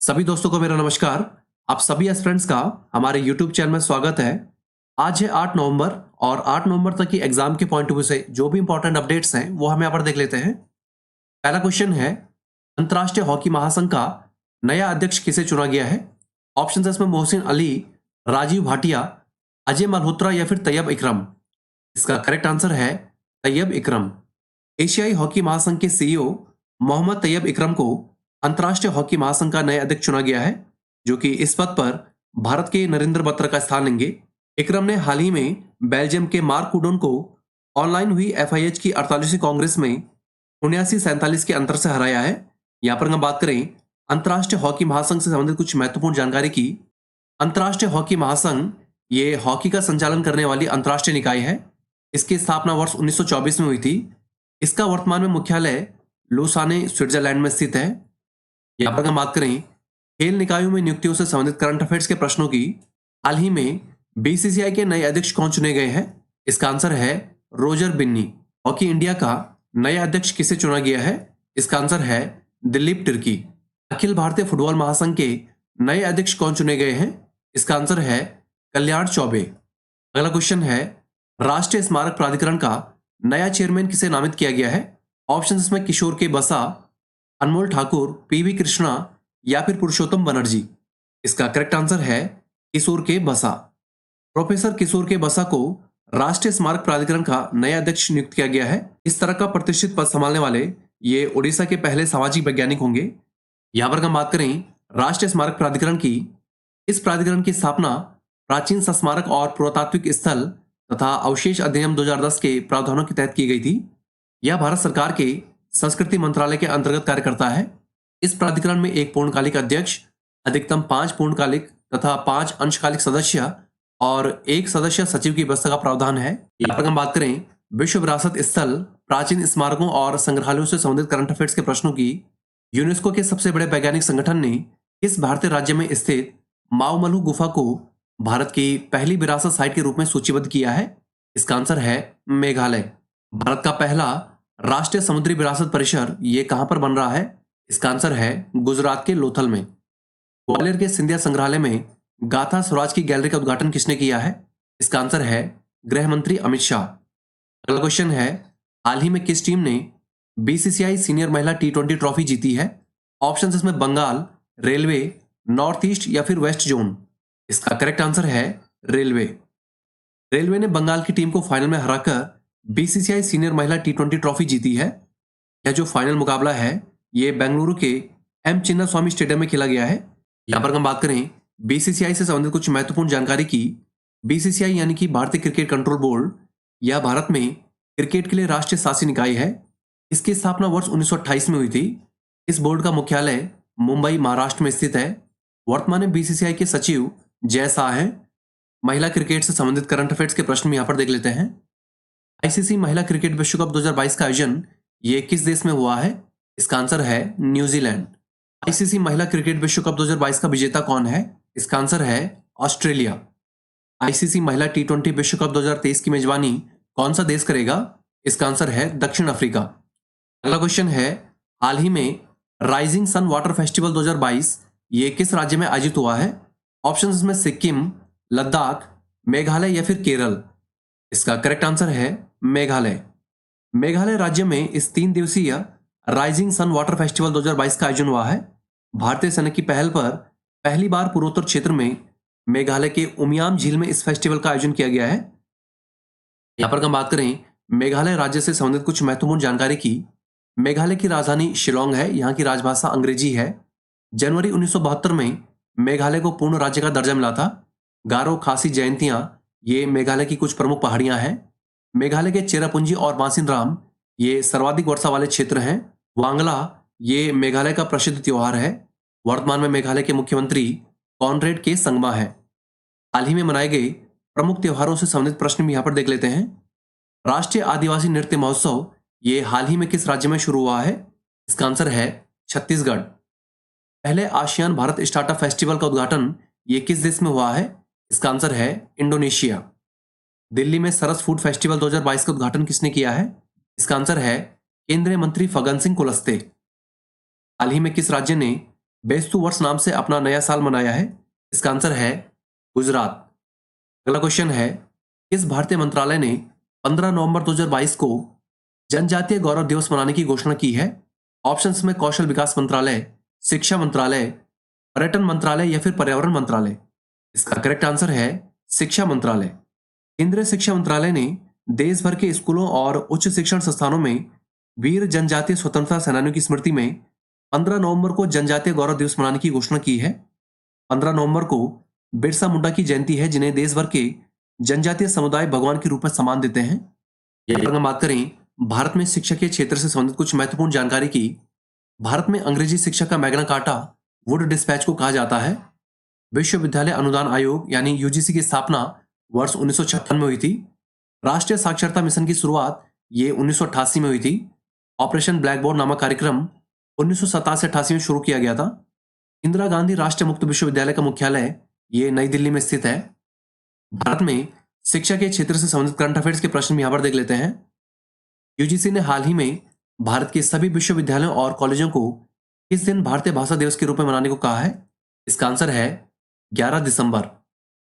सभी दोस्तों को मेरा नमस्कार। आप सभी एस्पिरेंट्स का हमारे YouTube चैनल में स्वागत है। आज है 8 नवंबर और 8 नवंबर तक की एग्जाम के पॉइंट ऑफ व्यू से जो भी इंपॉर्टेंट अपडेट्स हैं वो हम यहाँ पर देख लेते हैं। पहला क्वेश्चन है, अंतर्राष्ट्रीय हॉकी महासंघ का नया अध्यक्ष किसे चुना गया है? ऑप्शन है इसमें मोहसिन अली, राजीव भाटिया, अजय मल्होत्रा या फिर तैयब इकरम। इसका करेक्ट आंसर है तैयब इकरम। एशियाई हॉकी महासंघ के सीईओ मोहम्मद तैयब इकरम को अंतर्राष्ट्रीय हॉकी महासंघ का नया अध्यक्ष चुना गया है, जो कि इस पद पर भारत के नरेंद्र बत्रा का स्थान लेंगे। इकरम ने हाल ही में बेल्जियम के मार्क कुडोन को ऑनलाइन हुई एफआईएच की 48वीं कांग्रेस में 79-47 के अंतर से हराया है। यहाँ पर हम बात करें अंतर्राष्ट्रीय हॉकी महासंघ से संबंधित कुछ महत्वपूर्ण जानकारी की। अंतर्राष्ट्रीय हॉकी महासंघ ये हॉकी का संचालन करने वाली अंतर्राष्ट्रीय निकाय है। इसकी स्थापना वर्ष 1924 में हुई थी। इसका वर्तमान में मुख्यालय लुसाने स्विट्जरलैंड में स्थित है। यहाँ पर हम बात करें खेल निकायों में नियुक्तियों से संबंधित करंट अफेयर्स के प्रश्नों की। हाल ही में बीसीसीआई के नए अध्यक्ष कौन चुने गए हैं? इसका आंसर है रोजर बिन्नी। हॉकी इंडिया का नया अध्यक्ष किसे चुना गया है? इसका आंसर है दिलीप तिर्की। अखिल भारतीय फुटबॉल महासंघ के नए अध्यक्ष कौन चुने गए हैं? इसका आंसर है कल्याण चौबे। अगला क्वेश्चन है, राष्ट्रीय स्मारक प्राधिकरण का नया चेयरमैन किसे नामित किया गया है? ऑप्शन इसमें किशोर के बसा, अनमोल ठाकुर, पीवी कृष्णा या फिर पुरुषोत्तम बनर्जी। इसका करेक्ट आंसर है किशोर के बसा। प्रोफेसर किशोर के बसा को राष्ट्रीय स्मारक प्राधिकरण का नया अध्यक्ष नियुक्त किया गया है। इस तरह का प्रतिष्ठित पद संभालने वाले ये ओडिशा के पहले सामाजिक वैज्ञानिक होंगे। यहां पर हम बात करें राष्ट्रीय स्मारक प्राधिकरण की। इस प्राधिकरण की स्थापना प्राचीन स्मारक और पुरातात्विक स्थल तथा अवशेष अधिनियम 2010 के प्रावधानों के तहत की गई थी। यह भारत सरकार के संस्कृति मंत्रालय के अंतर्गत कार्य करता है। इस प्राधिकरण में एक पूर्णकालिक अध्यक्ष, अधिकतम 5 पूर्णकालिक तथा 5 अंशकालिक सदस्य और 1 सदस्य सचिव की व्यवस्था का प्रावधान है। यहाँ पर हम बात करें विश्व विरासत स्थल, प्राचीन स्मारकों और संग्रहालयों से संबंधित करंट अफेयर्स के प्रश्नों की। यूनेस्को के सबसे बड़े वैज्ञानिक संगठन ने किस भारतीय राज्य में स्थित माउमलू गुफा को भारत की पहली विरासत साइट के रूप में सूचीबद्ध किया है? इसका आंसर है मेघालय। भारत का पहला राष्ट्रीय समुद्री विरासत परिसर ये कहां पर बन रहा है? इसका आंसर है गुजरात के लोथल में। ग्वालियर के सिंधिया संग्रहालय में गाथा स्वराज की गैलरी का उद्घाटन किसने किया है? इसका आंसर है गृह मंत्री अमित शाह। अगला क्वेश्चन है, हाल ही में किस टीम ने बीसीसीआई सीनियर महिला T20 ट्रॉफी जीती है? ऑप्शन इसमें बंगाल, रेलवे, नॉर्थ ईस्ट या फिर वेस्ट जोन। इसका करेक्ट आंसर है रेलवे। रेलवे ने बंगाल की टीम को फाइनल में हराकर बीसीसीआई सीनियर महिला T20 ट्रॉफी जीती है। यह जो फाइनल मुकाबला है ये बेंगलुरु के एम चिन्नास्वामी स्टेडियम में खेला गया है। यहां पर हम बात करें बीसीसीआई से संबंधित कुछ महत्वपूर्ण जानकारी की। बीसीसीआई यानी कि भारतीय क्रिकेट कंट्रोल बोर्ड, यह भारत में क्रिकेट के लिए राष्ट्रीय शासी निकाय है। इसकी स्थापना वर्ष 1928 में हुई थी। इस बोर्ड का मुख्यालय मुंबई, महाराष्ट्र में स्थित है। वर्तमान में बीसीसीआई के सचिव जय शाह हैं। महिला क्रिकेट से संबंधित करंट अफेयर्स के प्रश्न यहाँ पर देख लेते हैं। आईसीसी महिला क्रिकेट विश्व कप 2022 का आयोजन ये किस देश में हुआ है? इसका आंसर है न्यूजीलैंड। आईसीसी महिला क्रिकेट विश्व कप 2022 का विजेता कौन है? इसका आंसर है ऑस्ट्रेलिया। आईसीसी महिला T20 विश्व कप 2023 की मेजबानी कौन सा देश करेगा? इसका आंसर है दक्षिण अफ्रीका। अगला क्वेश्चन है, हाल ही में राइजिंग सन वाटर फेस्टिवल 2022 ये किस राज्य में आयोजित हुआ है? ऑप्शन इसमें सिक्किम, लद्दाख, मेघालय या फिर केरल। इसका करेक्ट आंसर है मेघालय। मेघालय राज्य में इस 3 दिवसीय राइजिंग सन वाटर फेस्टिवल 2022 का आयोजन हुआ है। भारतीय सेना की पहल पर पहली बार पूर्वोत्तर क्षेत्र में मेघालय के उमियाम झील में इस फेस्टिवल का आयोजन किया गया है। यहां पर हम बात करें मेघालय राज्य से संबंधित कुछ महत्वपूर्ण जानकारी की। मेघालय की राजधानी शिलोंग है। यहाँ की राजभाषा अंग्रेजी है। जनवरी 1972 में मेघालय को पूर्ण राज्य का दर्जा मिला था। गारो, खासी, जयंतियां ये मेघालय की कुछ प्रमुख पहाड़ियां हैं। मेघालय के चेरापूंजी और मासिनराम ये सर्वाधिक वर्षा वाले क्षेत्र हैं। वांगला ये मेघालय का प्रसिद्ध त्योहार है। वर्तमान में मेघालय के मुख्यमंत्री कॉनरेड के संगमा है। हाल ही में मनाए गए प्रमुख त्योहारों से संबंधित प्रश्न भी यहाँ पर देख लेते हैं। राष्ट्रीय आदिवासी नृत्य महोत्सव ये हाल ही में किस राज्य में शुरू हुआ है? इसका आंसर है छत्तीसगढ़। पहले आसियान भारत स्टार्टअप फेस्टिवल का उद्घाटन ये किस देश में हुआ है? इसका आंसर है इंडोनेशिया। दिल्ली में सरस फूड फेस्टिवल 2022 का उद्घाटन किसने किया है? इसका आंसर है केंद्रीय मंत्री फग्गन सिंह कुलस्ते। हाल ही में किस राज्य ने बेस्तु वर्ष नाम से अपना नया साल मनाया है? इसका आंसर है गुजरात। अगला क्वेश्चन है, किस भारतीय मंत्रालय ने 15 नवंबर 2022 को जनजातीय गौरव दिवस मनाने की घोषणा की है? ऑप्शंस में कौशल विकास मंत्रालय, शिक्षा मंत्रालय, पर्यटन मंत्रालय या फिर पर्यावरण मंत्रालय। इसका करेक्ट आंसर है शिक्षा मंत्रालय। केंद्रीय शिक्षा मंत्रालय ने देश भर के स्कूलों और उच्च शिक्षण संस्थानों में वीर जनजातीय स्वतंत्रता सेनानियों की स्मृति में 15 नवंबर को जनजातीय गौरव दिवस मनाने की घोषणा की है। 15 नवंबर को बिरसा मुंडा की जयंती है, जिन्हें देश भर के जनजातीय समुदाय भगवान के रूप में सम्मान देते हैं। अगर हम बात करें भारत में शिक्षा के क्षेत्र से संबंधित कुछ महत्वपूर्ण जानकारी की, भारत में अंग्रेजी शिक्षा का मैग्ना कार्टा वुड डिस्पैच को कहा जाता है। विश्वविद्यालय अनुदान आयोग यानी यूजीसी की स्थापना वर्ष 1956 में हुई थी। राष्ट्रीय साक्षरता मिशन की शुरुआत ये 1988 में हुई थी। ऑपरेशन ब्लैकबोर्ड नामक कार्यक्रम 1987-88 में शुरू किया गया था। इंदिरा गांधी राष्ट्रीय मुक्त विश्वविद्यालय का मुख्यालय ये नई दिल्ली में स्थित है। भारत में शिक्षा के क्षेत्र से संबंधित करंट अफेयर्स के प्रश्न भी यहां पर देख लेते हैं। यूजीसी ने हाल ही में भारत के सभी विश्वविद्यालयों और कॉलेजों को किस दिन भारतीय भाषा दिवस के रूप में मनाने को कहा है? इसका आंसर है 11 दिसंबर।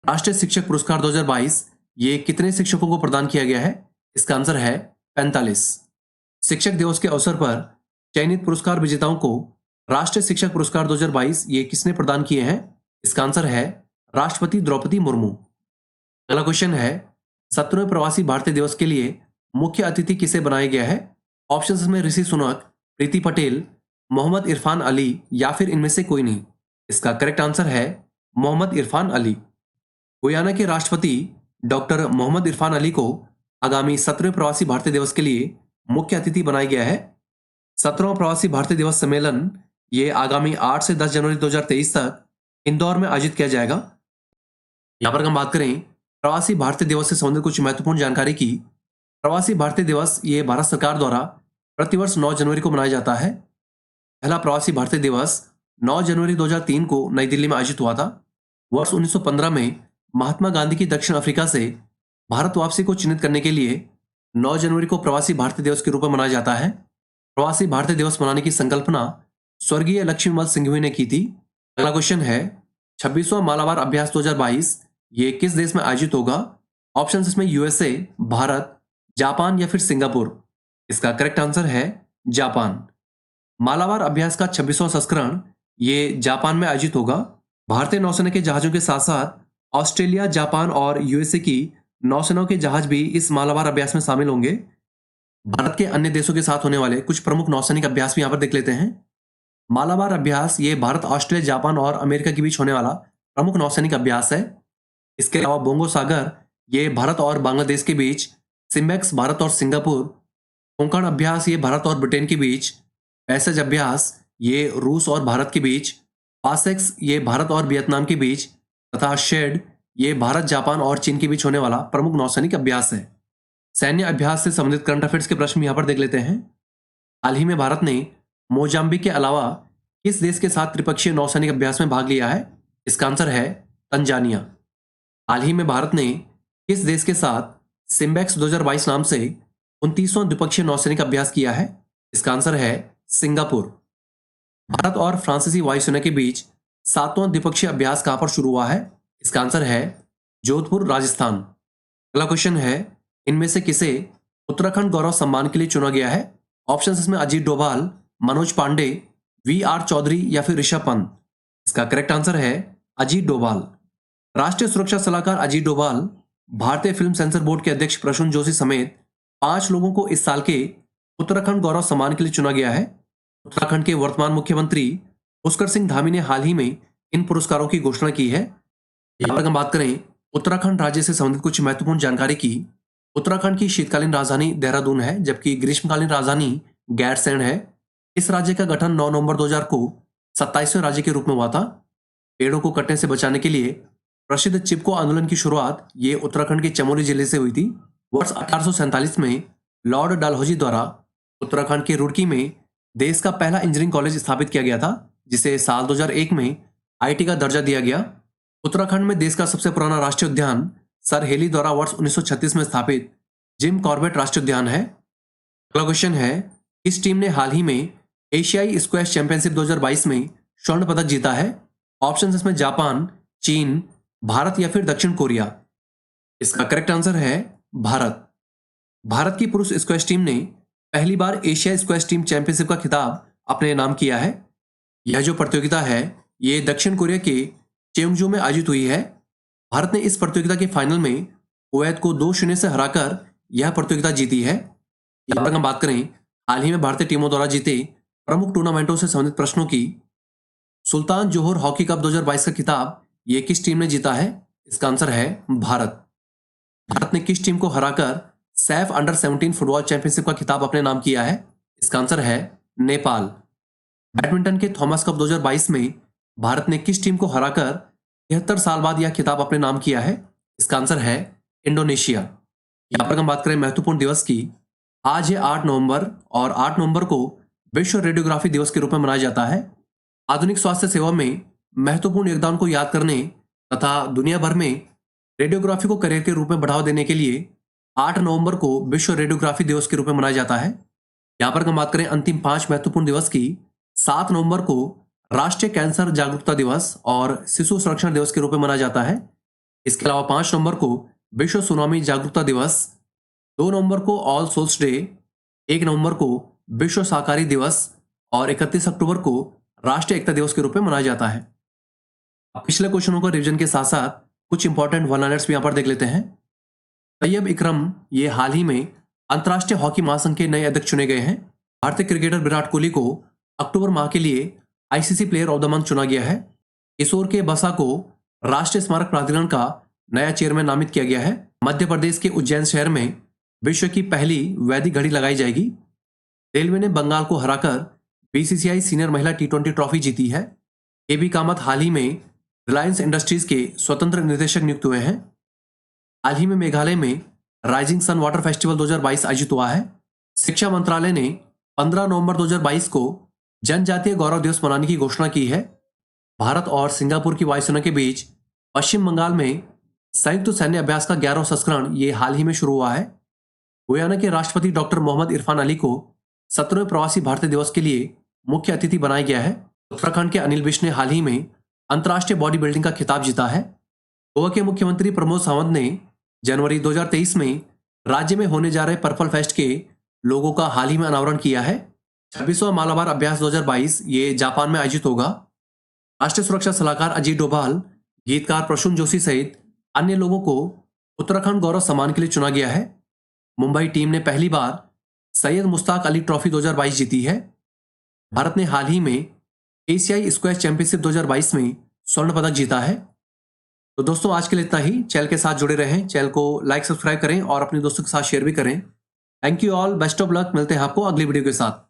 राष्ट्रीय शिक्षक पुरस्कार 2022 ये कितने शिक्षकों को प्रदान किया गया है? इसका आंसर है 45। शिक्षक दिवस के अवसर पर चयनित पुरस्कार विजेताओं को राष्ट्रीय शिक्षक पुरस्कार 2022 ये किसने प्रदान किए हैं? इसका आंसर है राष्ट्रपति द्रौपदी मुर्मू। अगला क्वेश्चन है, 17वें प्रवासी भारतीय दिवस के लिए मुख्य अतिथि किसे बनाया गया है? ऑप्शंस में ऋषि सुनक, प्रीति पटेल, मोहम्मद इरफान अली या फिर इनमें से कोई नहीं। इसका करेक्ट आंसर है मोहम्मद इरफान अली। गुयाना के राष्ट्रपति डॉक्टर मोहम्मद इरफान अली को आगामी 17वें प्रवासी भारतीय दिवस के लिए मुख्य अतिथि बनाया गया है। 17वां प्रवासी भारतीय दिवस सम्मेलन ये आगामी 8 से 10 जनवरी 2023 तक इंदौर में आयोजित किया जाएगा। यहां पर हम बात करें प्रवासी भारतीय दिवस से संबंधित कुछ महत्वपूर्ण जानकारी की। प्रवासी भारतीय दिवस ये भारत सरकार द्वारा प्रतिवर्ष 9 जनवरी को मनाया जाता है। पहला प्रवासी भारतीय दिवस 9 जनवरी 2003 को नई दिल्ली में आयोजित हुआ था। वर्ष 1915 में महात्मा गांधी की दक्षिण अफ्रीका से भारत वापसी को चिन्हित करने के लिए 9 जनवरी को प्रवासी भारतीय दिवस के रूप में मनाया जाता है। प्रवासी भारतीय दिवस मनाने की संकल्पना स्वर्गीय लक्ष्मीमल सिंघवी ने की थी। अगला क्वेश्चन है, 26वां मालाबार अभ्यास 2022 ये किस देश में आयोजित होगा? ऑप्शन इसमें यूएसए, भारत, जापान या फिर सिंगापुर। इसका करेक्ट आंसर है जापान। मालाबार अभ्यास का 26वां संस्करण ये जापान में आयोजित होगा। भारतीय नौसेना के जहाजों के साथ साथ ऑस्ट्रेलिया, जापान और यूएसए की नौसेनाओं के जहाज भी इस मालाबार अभ्यास में शामिल होंगे। भारत के अन्य देशों के साथ होने वाले कुछ प्रमुख नौसैनिक अभ्यास भी यहां पर देख लेते हैं। मालाबार अभ्यास ये भारत, ऑस्ट्रेलिया, जापान और अमेरिका के बीच होने वाला प्रमुख नौसैनिक अभ्यास है। इसके अलावा बोंगो सागर ये भारत और बांग्लादेश के बीच, सिम्बेक्स भारत और सिंगापुर, कोंकण अभ्यास ये भारत और ब्रिटेन के बीच, पैसेज अभ्यास ये रूस और भारत के बीच, पासेक्स ये भारत और वियतनाम के बीच तथा शेड ये भारत, जापान और चीन के बीच होने वाला प्रमुख नौसैनिक अभ्यास है। सैन्य अभ्यास से संबंधित करंट अफेयर्स के प्रश्न यहां पर देख लेते हैं। हाल ही में भारत ने मोजाम्बिक के अलावा किस देश के साथ त्रिपक्षीय नौसैनिक अभ्यास में भाग लिया है? इसका आंसर है तंजानिया। हाल ही में भारत ने किस देश के साथ सिम्बेक्स 2022 नाम से 29वां द्विपक्षीय नौसैनिक अभ्यास किया है? इसका आंसर है सिंगापुर। भारत और फ्रांसीसी वायुसेना के बीच 7वां द्विपक्षीय अभ्यास कहां पर शुरू हुआ है? इसका आंसर है जोधपुर, राजस्थान। अगला क्वेश्चन है, इनमें से किसे उत्तराखंड गौरव सम्मान के लिए चुना गया है? ऑप्शन इसमें अजीत डोभाल, मनोज पांडे, वी.आर. चौधरी या फिर ऋषभ पंत। इसका करेक्ट आंसर है अजीत डोभाल। राष्ट्रीय सुरक्षा सलाहकार अजीत डोभाल, भारतीय फिल्म सेंसर बोर्ड के अध्यक्ष प्रसून जोशी समेत 5 लोगों को इस साल के उत्तराखंड गौरव सम्मान के लिए चुना गया है। उत्तराखंड के वर्तमान मुख्यमंत्री पुष्कर सिंह धामी ने हाल ही में इन पुरस्कारों की घोषणा की है। यहां पर हम बात करें उत्तराखंड राज्य से संबंधित कुछ महत्वपूर्ण जानकारी की। उत्तराखंड की शीतकालीन राजधानी देहरादून है, जबकि ग्रीष्मकालीन राजधानी गैरसैंण है। इस राज्य का गठन 9 नवंबर 2000 को 27वें राज्य के रूप में हुआ था। पेड़ों को कटने से बचाने के लिए प्रसिद्ध चिपको आंदोलन की शुरुआत ये उत्तराखंड के चमोली जिले से हुई थी। वर्ष 1847 में लॉर्ड डलहौजी द्वारा उत्तराखंड के रुड़की में देश का पहला इंजीनियरिंग कॉलेज स्थापित किया गया था, जिसे साल 2001 में आईटी का दर्जा दिया गया। उत्तराखंड में देश का सबसे पुराना राष्ट्रीय उद्यान सर हेली द्वारा वर्ष 1936 में स्थापित जिम कॉर्बेट राष्ट्रीय उद्यान है। अगला क्वेश्चन है, इस टीम ने हाल ही में एशियाई स्क्वैश चैंपियनशिप 2022 में स्वर्ण पदक जीता है? ऑप्शन इसमें जापान, चीन, भारत या फिर दक्षिण कोरिया। इसका करेक्ट आंसर है भारत। भारत की पुरुष स्क्वैश टीम ने पहली बार एशिया स्क्वैश टीम चैंपियनशिप का खिताब अपने नाम किया है। यह जो प्रतियोगिता है ये दक्षिण कोरिया के चेयोंगजू में आयोजित हुई है। भारत ने इस प्रतियोगिता के फाइनल में कुवैत को 2-0 से हराकर यह प्रतियोगिता जीती है। यहाँ पर हम बात करें हाल ही में भारतीय टीमों द्वारा जीते प्रमुख टूर्नामेंटों से संबंधित प्रश्नों की, सुल्तान जोहर हॉकी कप 2022 का खिताब ये किस टीम ने जीता है? इसका आंसर है भारत। भारत ने किस टीम को हराकर सैफ अंडर 17 फुटबॉल चैंपियनशिप का खिताब अपने नाम किया है? इसका आंसर है नेपाल। बैडमिंटन के थॉमस कप 2022 में भारत ने किस टीम को हराकर 73 साल बाद यह खिताब अपने नाम किया है? इसका आंसर है इंडोनेशिया। यहां पर हम बात करें महत्वपूर्ण दिवस की, आज है 8 नवंबर और 8 नवंबर को विश्व रेडियोग्राफी दिवस के रूप में मनाया जाता है। आधुनिक स्वास्थ्य सेवा में महत्वपूर्ण योगदान को याद करने तथा दुनिया भर में रेडियोग्राफी को करियर के रूप में बढ़ावा देने के लिए 8 नवंबर को विश्व रेडियोग्राफी दिवस के रूप में मनाया जाता है। यहां पर हम बात करें अंतिम 5 महत्वपूर्ण दिवस की, 7 नवंबर को राष्ट्रीय कैंसर जागरूकता दिवस और शिशु संरक्षण दिवस के रूप में मनाया जाता है। इसके अलावा 5 नवंबर को विश्व सुनामी जागरूकता दिवस, 2 नवंबर को ऑल सोल्स डे, 1 नवंबर को विश्व शाकाहारी दिवस और 31 अक्टूबर को राष्ट्रीय एकता दिवस के रूप में मनाया जाता है। अब पिछले क्वेश्चनों का रिवीजन के साथ साथ कुछ इंपॉर्टेंट वन लाइनर्स भी यहां पर देख लेते हैं। तैयब इकरम ये हाल ही में अंतर्राष्ट्रीय हॉकी महासंघ के नए अध्यक्ष चुने गए हैं। भारतीय क्रिकेटर विराट कोहली को अक्टूबर माह के लिए ICC player of the month चुना गया है। किशोर के बसा को राष्ट्रीय स्मारक प्राधिकरण का नया चेयरमैन नामित किया गया है। मध्य प्रदेश के उज्जैन शहर में विश्व की पहली वैदिक घड़ी लगाई जाएगी। रेलवे ने बंगाल को हराकर बीसीसीआई सीनियर महिला T20 ट्रॉफी जीती है। केबी कामत हाल ही में रिलायंस इंडस्ट्रीज के स्वतंत्र निदेशक नियुक्त हुए हैं। हाल ही में मेघालय में राइजिंग सन वाटर फेस्टिवल 2022 आयोजित हुआ है। शिक्षा मंत्रालय ने 15 नवंबर 2022 को जनजातीय गौरव दिवस मनाने की घोषणा की है। भारत और सिंगापुर की वायुसेना के बीच पश्चिम बंगाल में संयुक्त सैन्य अभ्यास का 11वां संस्करण ये हाल ही में शुरू हुआ है। गुयाना के राष्ट्रपति डॉक्टर मोहम्मद इरफान अली को 17वें प्रवासी भारतीय दिवस के लिए मुख्य अतिथि बनाया गया है। उत्तराखंड के अनिल विज ने हाल ही में अंतर्राष्ट्रीय बॉडी बिल्डिंग का खिताब जीता है। गोवा के मुख्यमंत्री प्रमोद सावंत ने जनवरी 2023 में राज्य में होने जा रहे पर्पल फेस्ट के लोगों का हाल ही में अनावरण किया है। 26वां मालाबार अभ्यास 2022 ये जापान में आयोजित होगा। राष्ट्रीय सुरक्षा सलाहकार अजीत डोभाल, गीतकार प्रसून जोशी सहित अन्य लोगों को उत्तराखंड गौरव सम्मान के लिए चुना गया है। मुंबई टीम ने पहली बार सैयद मुश्ताक अली ट्रॉफी 2022 जीती है। भारत ने हाल ही में एशियाई स्क्वैश चैंपियनशिप 2022 में स्वर्ण पदक जीता है। तो दोस्तों आज के लिए इतना ही। चैनल के साथ जुड़े रहें, चैनल को लाइक सब्सक्राइब करें और अपने दोस्तों के साथ शेयर भी करें। Thank you all, best of luck. मिलते हैं आपको अगली वीडियो के साथ।